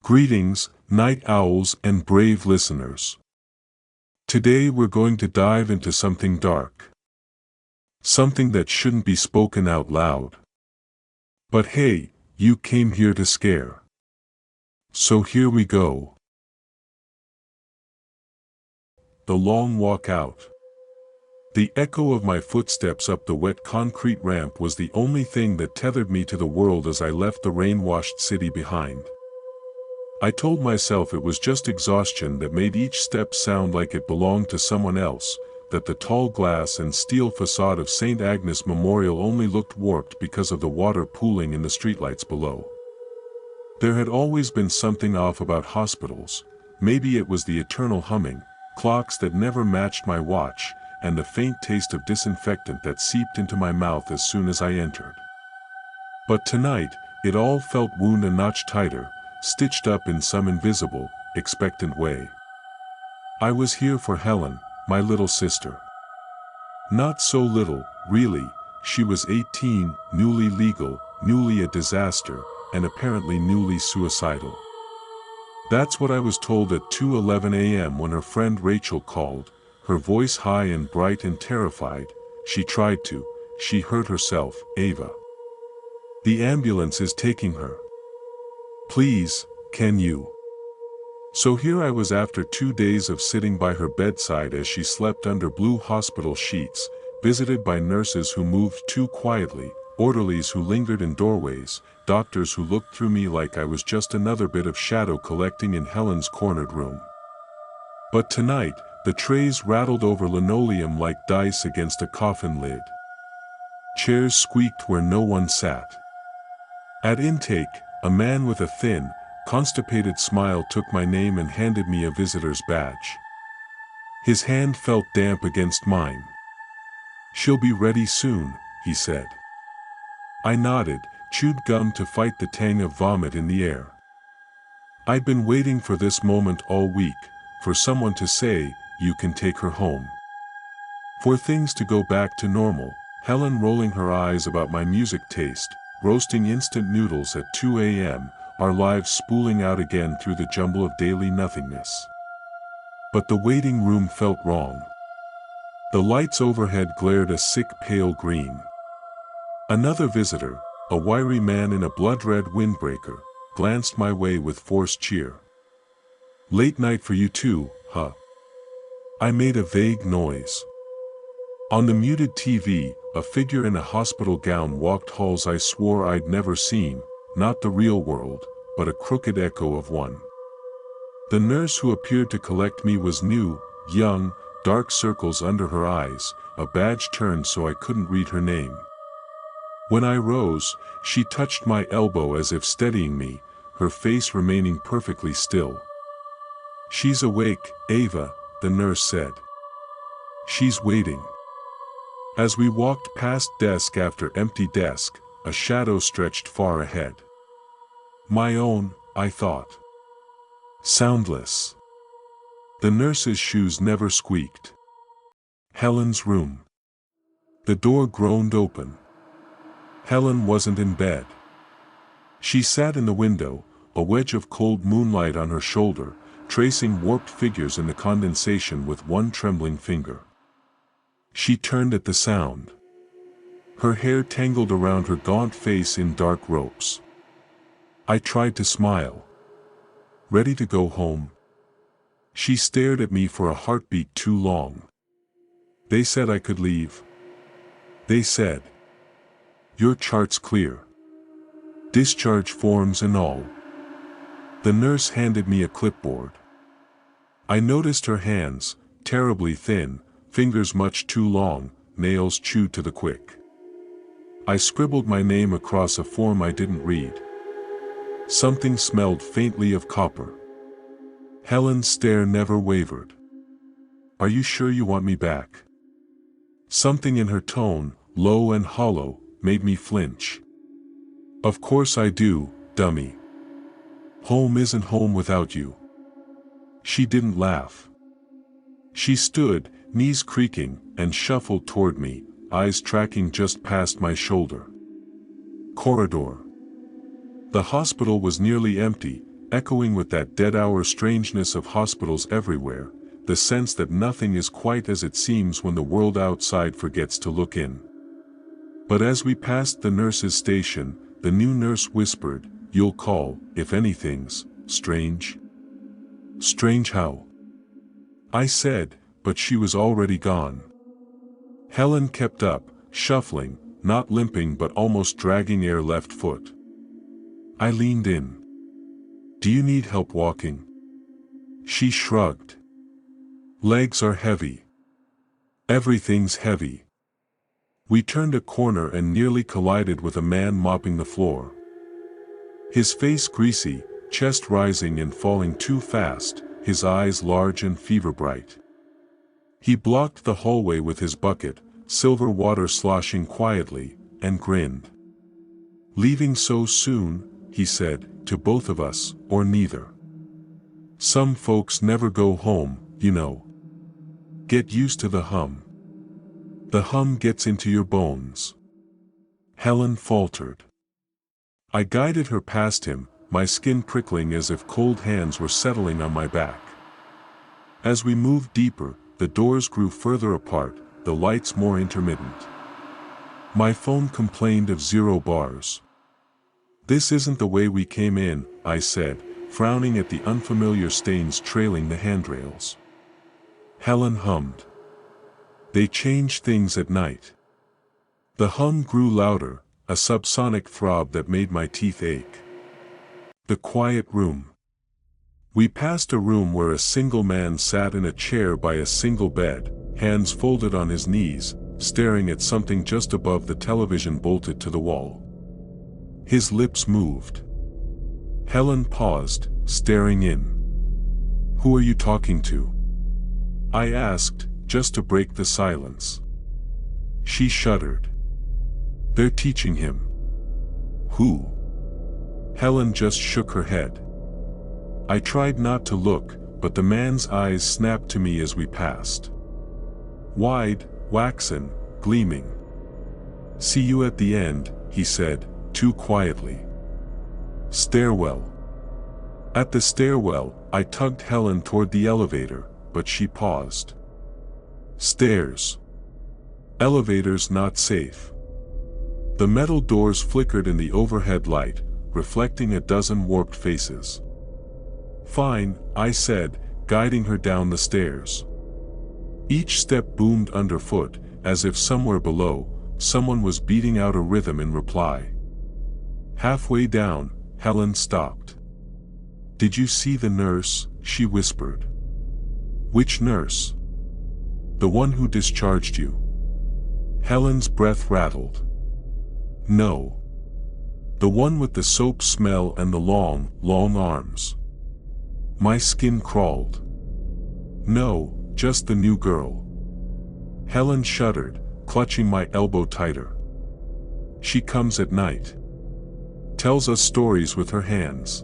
Greetings, night owls and brave listeners. Today we're going to dive into something dark. Something that shouldn't be spoken out loud. But hey, you came here to scare. So here we go. The long walk out. The echo of my footsteps up the wet concrete ramp was the only thing that tethered me to the world as I left the rain-washed city behind. I told myself it was just exhaustion that made each step sound like it belonged to someone else, that the tall glass and steel facade of St. Agnes Memorial only looked warped because of the water pooling in the streetlights below. There had always been something off about hospitals. Maybe it was the eternal humming, clocks that never matched my watch, and the faint taste of disinfectant that seeped into my mouth as soon as I entered. But tonight, it all felt wound a notch tighter, stitched up in some invisible, expectant way. I was here for Helen, my little sister. Not so little, really. She was 18, newly legal, newly a disaster, and apparently newly suicidal. That's what I was told at 2:11 a.m. when her friend Rachel called, her voice high and bright and terrified. She hurt herself, Ava. The ambulance is taking her. Please, can you? So here I was after 2 days of sitting by her bedside as she slept under blue hospital sheets, visited by nurses who moved too quietly, orderlies who lingered in doorways, doctors who looked through me like I was just another bit of shadow collecting in Helen's cornered room. But tonight, the trays rattled over linoleum like dice against a coffin lid. Chairs squeaked where no one sat. At intake, a man with a thin, constipated smile took my name and handed me a visitor's badge. His hand felt damp against mine. "She'll be ready soon," he said. I nodded, chewed gum to fight the tang of vomit in the air. I'd been waiting for this moment all week, for someone to say, "You can take her home." For things to go back to normal, Helen rolling her eyes about my music taste, roasting instant noodles at 2 a.m., our lives spooling out again through the jumble of daily nothingness. But the waiting room felt wrong. The lights overhead glared a sick pale green. Another visitor, a wiry man in a blood-red windbreaker, glanced my way with forced cheer. "Late night for you too, huh?" I made a vague noise. On the muted TV, a figure in a hospital gown walked halls I swore I'd never seen, not the real world, but a crooked echo of one. The nurse who appeared to collect me was new, young, dark circles under her eyes, a badge turned so I couldn't read her name. When I rose, she touched my elbow as if steadying me, her face remaining perfectly still. "She's awake, Ava," the nurse said. "She's waiting." As we walked past desk after empty desk, a shadow stretched far ahead. My own, I thought. Soundless. The nurse's shoes never squeaked. Helen's room. The door groaned open. Helen wasn't in bed. She sat in the window, a wedge of cold moonlight on her shoulder, tracing warped figures in the condensation with one trembling finger. She turned at the sound. Her hair tangled around her gaunt face in dark ropes. I tried to smile. "Ready to go home?" She stared at me for a heartbeat too long. "They said I could leave." "They said. Your chart's clear. Discharge forms and all." The nurse handed me a clipboard. I noticed her hands, terribly thin, fingers much too long, nails chewed to the quick. I scribbled my name across a form I didn't read. Something smelled faintly of copper. Helen's stare never wavered. "Are you sure you want me back?" Something in her tone, low and hollow, made me flinch. "Of course I do, dummy. Home isn't home without you." She didn't laugh. She stood, knees creaking, and shuffled toward me, eyes tracking just past my shoulder. Corridor. The hospital was nearly empty, echoing with that dead-hour strangeness of hospitals everywhere, the sense that nothing is quite as it seems when the world outside forgets to look in. But as we passed the nurse's station, the new nurse whispered, "You'll call, if anything's strange." "Strange how?" I said, but she was already gone. Helen kept up, shuffling, not limping but almost dragging her left foot. I leaned in. "Do you need help walking?" She shrugged. "Legs are heavy. Everything's heavy." We turned a corner and nearly collided with a man mopping the floor. His face greasy, chest rising and falling too fast, his eyes large and fever-bright. He blocked the hallway with his bucket, silver water sloshing quietly, and grinned. "Leaving so soon," he said, "to both of us, or neither? Some folks never go home, you know. Get used to the hum. The hum gets into your bones." Helen faltered. I guided her past him, my skin prickling as if cold hands were settling on my back. As we moved deeper, the doors grew further apart, the lights more intermittent. My phone complained of 0 bars. "This isn't the way we came in," I said, frowning at the unfamiliar stains trailing the handrails. Helen hummed. "They change things at night." The hum grew louder, a subsonic throb that made my teeth ache. The quiet room. We passed a room where a single man sat in a chair by a single bed, hands folded on his knees, staring at something just above the television bolted to the wall. His lips moved. Helen paused, staring in. "Who are you talking to?" I asked, just to break the silence. She shuddered. "They're teaching him." "Who?" Helen just shook her head. I tried not to look, but the man's eyes snapped to me as we passed. Wide, waxen, gleaming. "See you at the end," he said, too quietly. Stairwell. At the stairwell, I tugged Helen toward the elevator, but she paused. Stairs. Elevators not safe. The metal doors flickered in the overhead light, reflecting a dozen warped faces. "Fine," I said, guiding her down the stairs. Each step boomed underfoot, as if somewhere below, someone was beating out a rhythm in reply. Halfway down, Helen stopped. "Did you see the nurse?" she whispered. "Which nurse?" "The one who discharged you." Helen's breath rattled. "No. The one with the soap smell and the long, long arms." My skin crawled. "No, just the new girl." Helen shuddered, clutching my elbow tighter. "She comes at night. Tells us stories with her hands.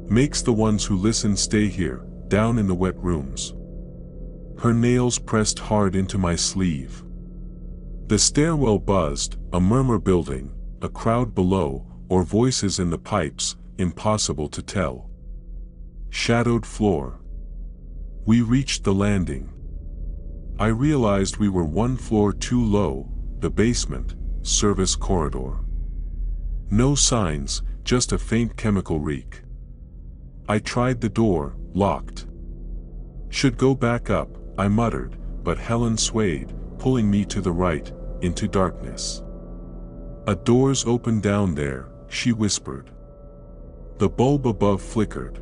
Makes the ones who listen stay here, down in the wet rooms." Her nails pressed hard into my sleeve. The stairwell buzzed, a murmur building, a crowd below, or voices in the pipes, impossible to tell. Shadowed floor. We reached the landing. I realized we were one floor too low, the basement, service corridor. No signs, just a faint chemical reek. I tried the door, locked. "Should go back up," I muttered, but Helen swayed, pulling me to the right, into darkness. "A door's open down there," she whispered. The bulb above flickered.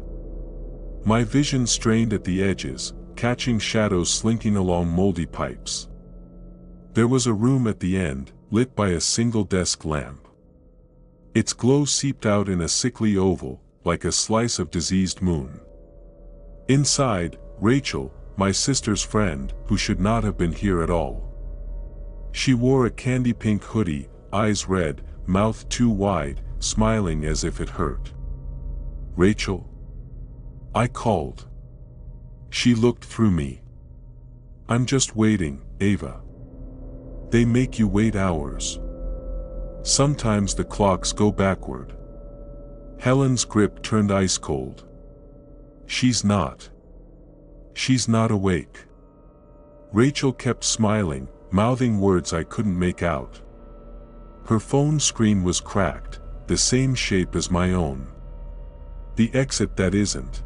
My vision strained at the edges, catching shadows slinking along moldy pipes. There was a room at the end, lit by a single desk lamp. Its glow seeped out in a sickly oval, like a slice of diseased moon. Inside, Rachel, my sister's friend, who should not have been here at all. She wore a candy-pink hoodie, eyes red, mouth too wide, smiling as if it hurt. "Rachel?" I called. She looked through me. "I'm just waiting, Ava. They make you wait hours. Sometimes the clocks go backward." Helen's grip turned ice cold. She's not awake. Rachel kept smiling, mouthing words I couldn't make out. Her phone screen was cracked, the same shape as my own. The exit that isn't.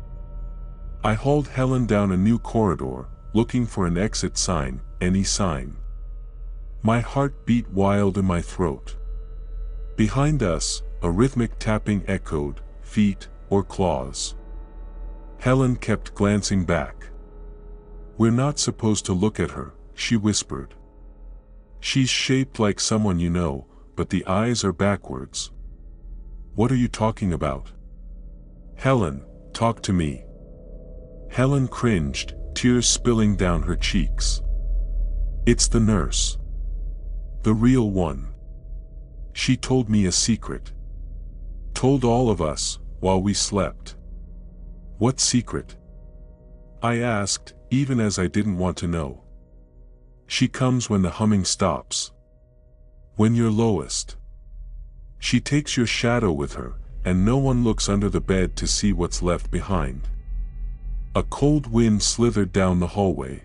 I hauled Helen down a new corridor, looking for an exit sign, any sign. My heart beat wild in my throat. Behind us, a rhythmic tapping echoed, feet or claws. Helen kept glancing back. "We're not supposed to look at her," she whispered. "She's shaped like someone you know, but the eyes are backwards." "What are you talking about?" "Helen, talk to me." Helen cringed, tears spilling down her cheeks. "It's the nurse. The real one. She told me a secret. Told all of us, while we slept." "What secret?" I asked, even as I didn't want to know. "She comes when the humming stops. When you're lowest. She takes your shadow with her, and no one looks under the bed to see what's left behind." A cold wind slithered down the hallway.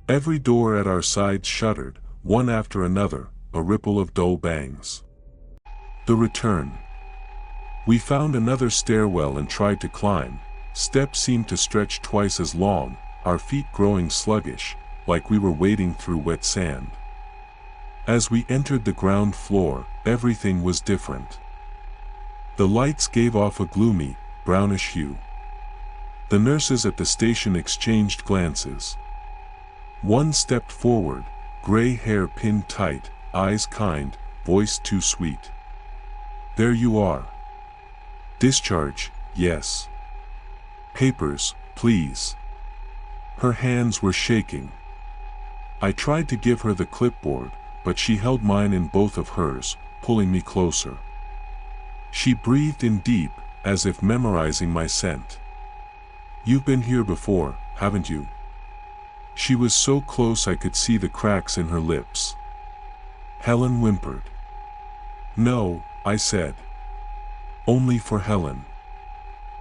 Every door at our sides shuddered, one after another, a ripple of dull bangs. The return. We found another stairwell and tried to climb. Steps seemed to stretch twice as long, our feet growing sluggish, like we were wading through wet sand. As we entered the ground floor, everything was different. The lights gave off a gloomy, brownish hue. The nurses at the station exchanged glances. One stepped forward, gray hair pinned tight, eyes kind, voice too sweet. "There you are. Discharge, yes. Papers, please." Her hands were shaking. I tried to give her the clipboard, but she held mine in both of hers, pulling me closer. She breathed in deep, as if memorizing my scent. "You've been here before, haven't you?" She was so close I could see the cracks in her lips. Helen whimpered. "No," I said. "Only for Helen."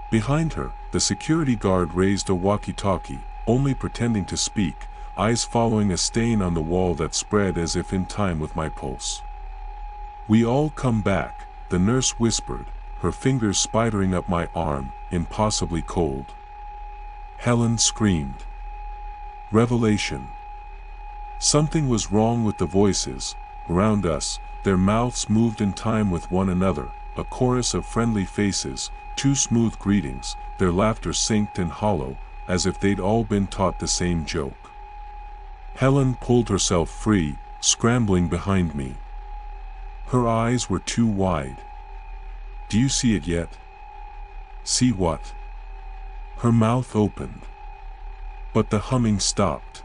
Behind her, the security guard raised a walkie-talkie, only pretending to speak, eyes following a stain on the wall that spread as if in time with my pulse. "We all come back," the nurse whispered, her fingers spidering up my arm, impossibly cold. Helen screamed. Revelation. Something was wrong with the voices around us. Their mouths moved in time with one another, a chorus of friendly faces, two smooth greetings, their laughter synced and hollow, as if they'd all been taught the same joke. Helen pulled herself free, scrambling behind me. Her eyes were too wide. "Do you see it yet?" "See what?" Her mouth opened. But the humming stopped.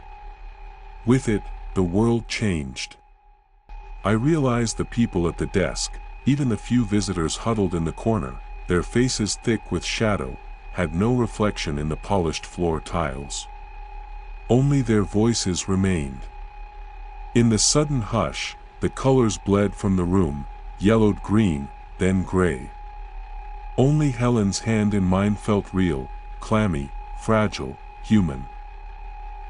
With it, the world changed. I realized the people at the desk, even the few visitors huddled in the corner, their faces thick with shadow, had no reflection in the polished floor tiles. Only their voices remained. In the sudden hush, the colors bled from the room, yellowed green, then gray. Only Helen's hand in mine felt real, clammy, fragile, human.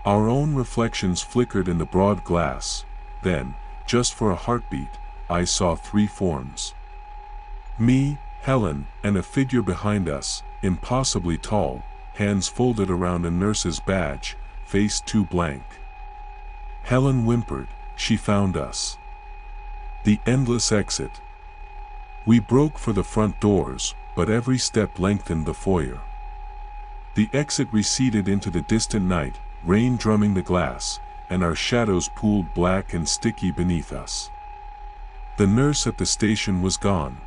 Our own reflections flickered in the broad glass. Then, just for a heartbeat, I saw three forms. Me, Helen, and a figure behind us, impossibly tall, hands folded around a nurse's badge, face too blank. Helen whimpered, she found us. The endless exit. We broke for the front doors, but every step lengthened the foyer. The exit receded into the distant night, rain drumming the glass, and our shadows pooled black and sticky beneath us. The nurse at the station was gone.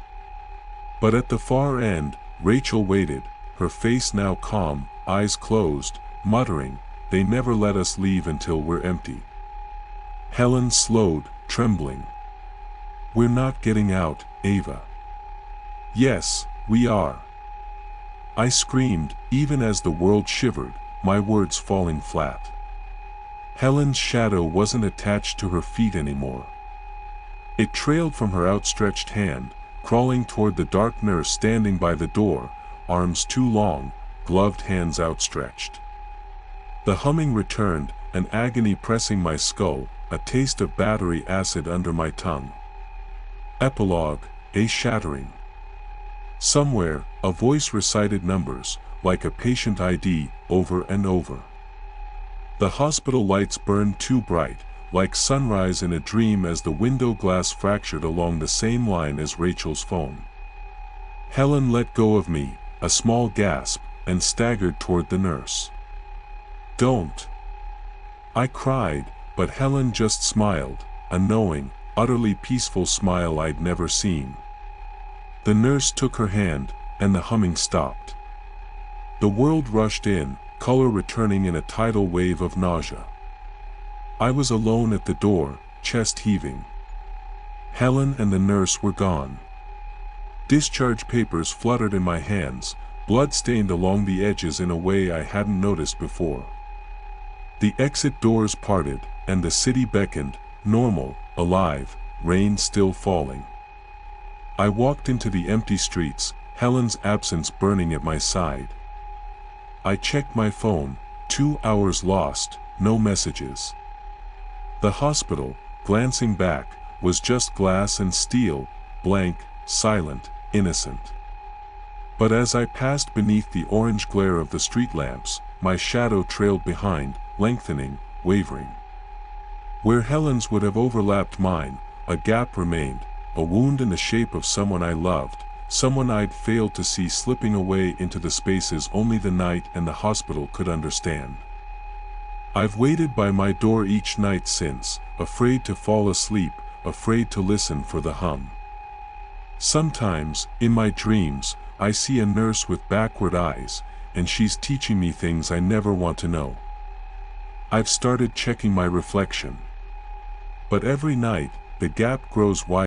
But at the far end, Rachel waited, her face now calm, eyes closed, muttering, "They never let us leave until we're empty." Helen slowed, trembling. "We're not getting out, Ava." "Yes, we are." I screamed, even as the world shivered, my words falling flat. Helen's shadow wasn't attached to her feet anymore. It trailed from her outstretched hand, crawling toward the dark nurse standing by the door, arms too long, gloved hands outstretched. The humming returned, an agony pressing my skull, a taste of battery acid under my tongue. Epilogue, a shattering. Somewhere, a voice recited numbers, like a patient ID, over and over. The hospital lights burned too bright, like sunrise in a dream as the window glass fractured along the same line as Rachel's phone. Helen let go of me, a small gasp, and staggered toward the nurse. "Don't!" I cried, but Helen just smiled, a knowing, utterly peaceful smile I'd never seen. The nurse took her hand, and the humming stopped. The world rushed in, color returning in a tidal wave of nausea. I was alone at the door, chest heaving. Helen and the nurse were gone. Discharge papers fluttered in my hands, blood stained along the edges in a way I hadn't noticed before. The exit doors parted, and the city beckoned, normal, alive, rain still falling. I walked into the empty streets, Helen's absence burning at my side. I checked my phone, 2 hours lost, no messages. The hospital, glancing back, was just glass and steel, blank, silent, innocent. But as I passed beneath the orange glare of the street lamps, my shadow trailed behind, lengthening, wavering. Where Helen's would have overlapped mine, a gap remained, a wound in the shape of someone I loved, someone I'd failed to see slipping away into the spaces only the night and the hospital could understand. I've waited by my door each night since, afraid to fall asleep, afraid to listen for the hum. Sometimes, in my dreams, I see a nurse with backward eyes, and she's teaching me things I never want to know. I've started checking my reflection. But every night, the gap grows wider.